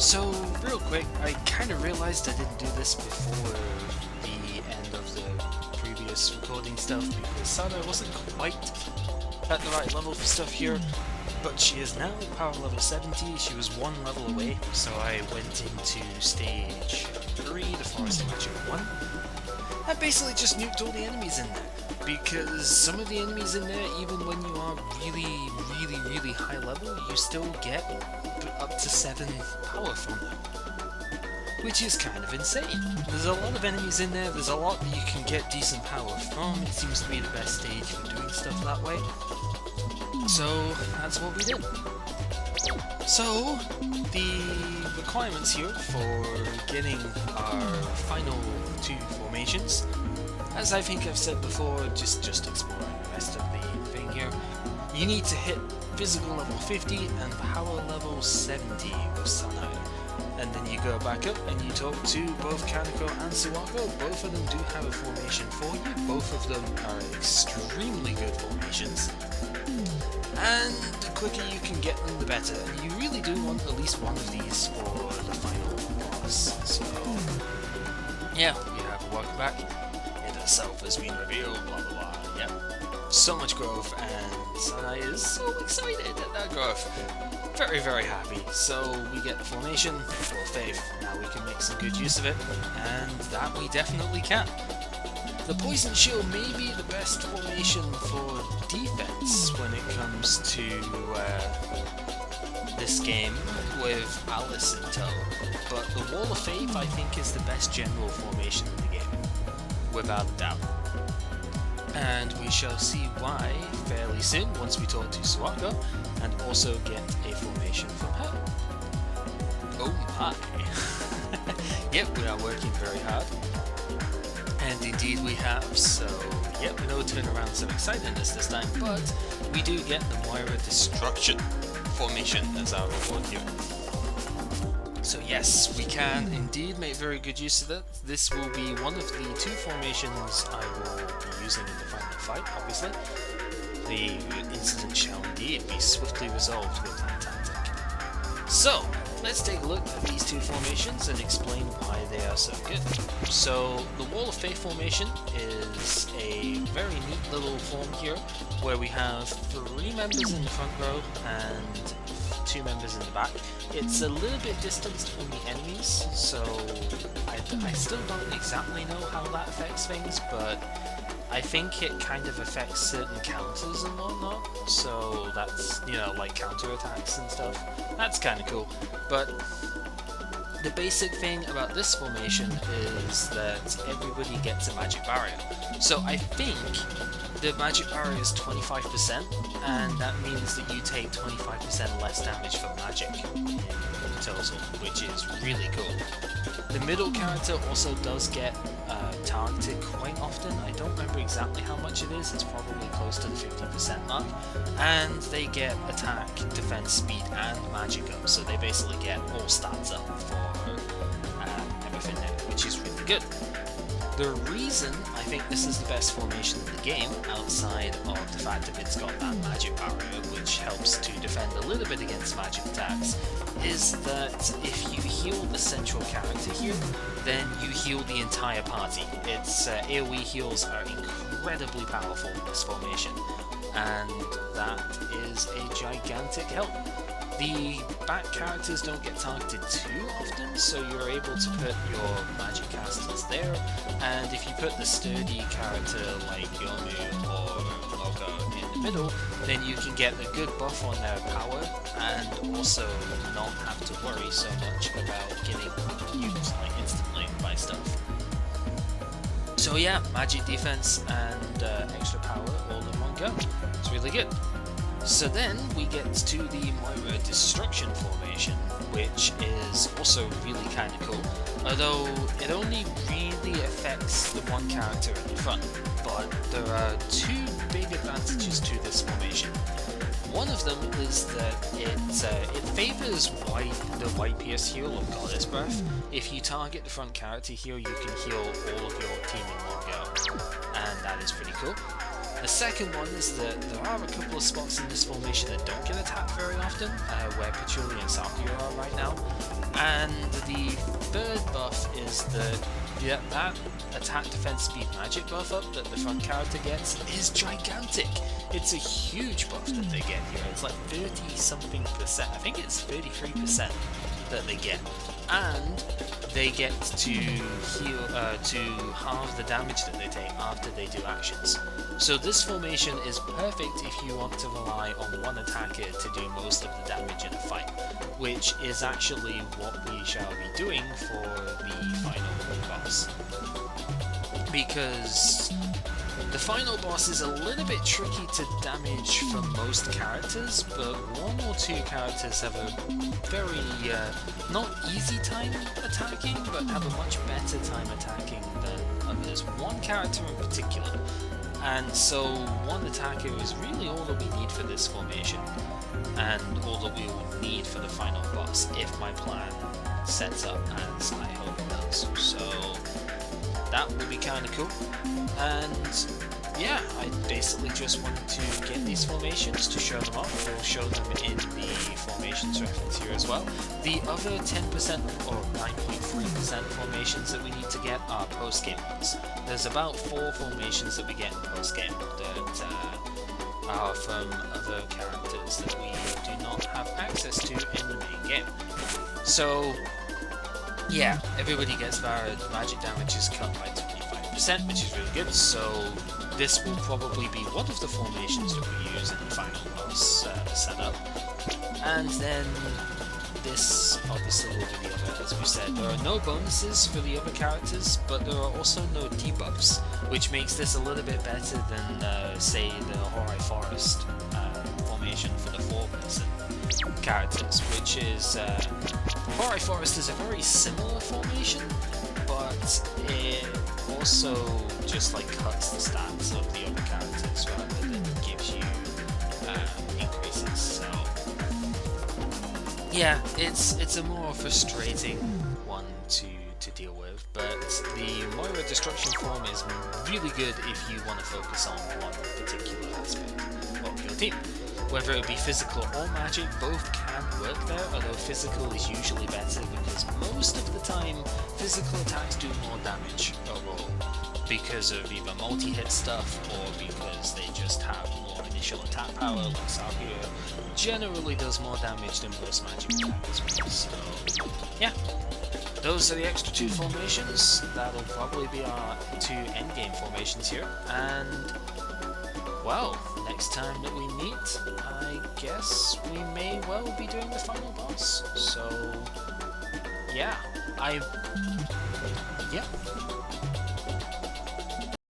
So, real quick, I kind of realized I didn't do this before the end of the previous recording stuff because Sanae wasn't quite at the right level for stuff here, but she is now power level 70, she was one level away, so I went into stage 3, the Forest of Magic 1, and basically just nuked all the enemies in there, because some of the enemies in there, even when you are really high level, you still get up to 7 power from them, which is kind of insane. There's a lot of enemies in there, there's a lot that you can get decent power from, it seems to be the best stage for doing stuff that way. So that's what we did. So the requirements here for getting our final 2 formations, as I think I've said before, just exploring the rest of the thing here, you need to hit physical level 50 and power level 70 with Sanae. And then you go back up and you talk to both Kanako and Suwako. Both of them do have a formation for you. Both of them are extremely good formations. And the quicker you can get them, the better. And you really do want at least one of these for the final boss. So, yeah, you have a welcome back. It itself has been revealed, blah blah blah. Yep. So much growth, and Sanae is so excited at that growth. Very happy. So we get the formation, full of faith. Now we can make some good use of it, and that we definitely can. The Poison Shield may be the best formation for defense when it comes to this game with Alice in tow, but the Wall of Faith I think is the best general formation in the game, without a doubt. And we shall see why fairly soon once we talk to Suwako and also get a formation from her. Oh my! Yep, we are working very hard. And indeed we have, so yep, no turnarounds of excitedness this time, but we do get the Moira Destruction formation as our reward here. So yes, we can indeed make very good use of that. This will be one of the 2 formations I will be using in the final fight, obviously. The incident shall indeed be swiftly resolved with that tactic. So, let's take a look at these 2 formations and explain why they are so good. So, the Wall of Faith formation is a very neat little form here, where we have 3 members in the front row and 2 members in the back. It's a little bit distanced from the enemies, so I still don't exactly know how that affects things, but I think it kind of affects certain counters and whatnot, so that's, you know, like counter attacks and stuff. That's kind of cool, but the basic thing about this formation is that everybody gets a magic barrier. So I think the magic barrier is 25%, and that means that you take 25% less damage from magic in total, which is really cool. The middle character also does get targeted quite often. I don't remember exactly how much it is, it's probably close to the 50% mark, and they get attack, defense, speed, and magic up, so they basically get all stats up for everything there, which is really good. The reason I think this is the best formation in the game, outside of the fact that it's got that magic barrier, which helps to defend a little bit against magic attacks, is that if you heal the central character here, then you heal the entire party. Its AoE heals are incredibly powerful in this formation, and that is a gigantic help. The back characters don't get targeted too often, so you're able to put your magic casters there, and if you put the sturdy character like Yomu or Logo in the middle, then you can get a good buff on their power, and also not have to worry so much about getting used like instantly by stuff. So yeah, magic defense and extra power all in one go. It's really good. So then we get to the Moira Destruction formation, which is also really kind of cool, although it only really affects the one character in the front, but there are 2 big advantages to this formation. One of them is that it favors the White Pierce heal of Goddess Breath. If you target the front character here, you can heal all of your team in one go, and that is pretty cool. The second one is that there are a couple of spots in this formation that don't get attacked very often, where Patchouli and Sakura are right now, And the third buff is that attack defense speed magic buff up that the front character gets is gigantic. It's a huge buff that they get here. It's like 30 something percent. I think it's 33% that they get. And they get to heal, to halve the damage that they take after they do actions. So this formation is perfect if you want to rely on one attacker to do most of the damage in a fight, which is actually what we shall be doing for the final boss. Because the final boss is a little bit tricky to damage for most characters, but one or two characters have a very, not easy time attacking, but have a much better time attacking than others. One character in particular. And so one attacker is really all that we need for this formation, and all that we will need for the final boss, if my plan sets up as I hope it does. So that will be kind of cool. And yeah, I basically just wanted to get these formations to show them off. We'll show them in the formations reference here as well. The other 10% or 9.3% formations that we need to get are post-game ones. There's about 4 formations that we get in post-game that are from other characters that we do not have access to in the main game. So yeah, everybody gets varied. Magic damage is cut by 25%, which is really good. So this will probably be one of the formations that we use in the final boss setup. And then this obviously will be the other, as we said. There are no bonuses for the other characters, but there are also no debuffs, which makes this a little bit better than, say, the Horai Forest formation for the 4-person characters, which is... Horai Forest is a very similar formation, but it also just like cuts the stats of the other characters rather than gives you increases. So yeah, it's a more frustrating one to deal with, but the Moira Destruction form is really good if you want to focus on one particular aspect of your team. Whether it be physical or magic, both can work there, although physical is usually better because most of the time physical attacks do more damage overall because of either multi-hit stuff or because they just have more initial attack power, like Sakura generally does more damage than most magic attacks. So yeah, those are the extra 2 formations. That'll probably be our 2 endgame formations here, and well, next time that we meet, I guess we may well be doing the final boss. So yeah, yeah.